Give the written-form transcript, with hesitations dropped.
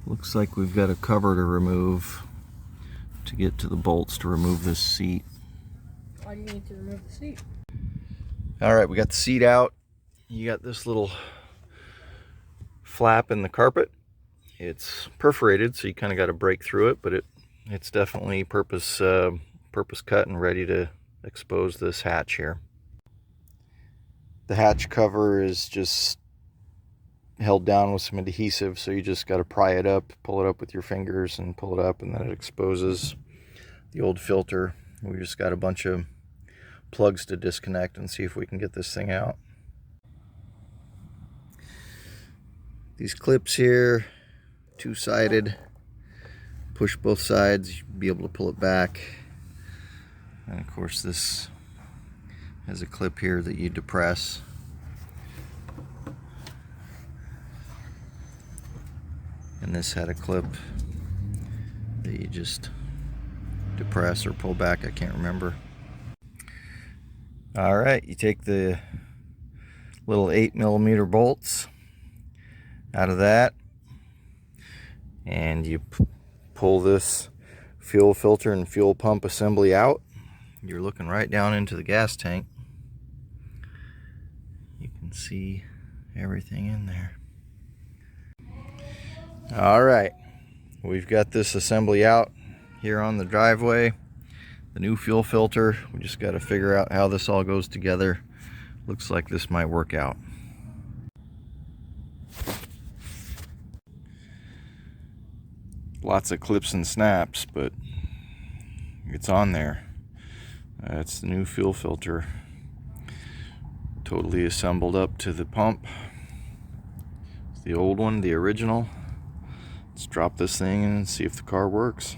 Looks like we've got a cover to remove to get to the bolts to remove this seat. Why do you need to remove the seat? Alright, we got the seat out. You got this little flap in the carpet. It's perforated, so you kind of got to break through it, but it's definitely purpose cut and ready to expose this hatch here. The hatch cover is just held down with some adhesive, so you just got to pry it up, pull it up with your fingers and pull it up, and then it exposes the old filter. We just got a bunch of plugs to disconnect and see if we can get this thing out. These clips here, two-sided, push both sides, you'll be able to pull it back. And of course this has a clip here that you depress. And this had a clip that you just depress or pull back, I can't remember. Alright, you take the little 8mm bolts out of that, and you pull this fuel filter and fuel pump assembly out. You're looking right down into the gas tank. You can see everything in there. Alright, we've got this assembly out here on the driveway. The new fuel filter, we just got to figure out how this all goes together. Looks like this might work out. Lots of clips and snaps, but it's on there. It's the new fuel filter, totally assembled up to the pump. It's the old one, the original. Let's drop this thing in and see if the car works.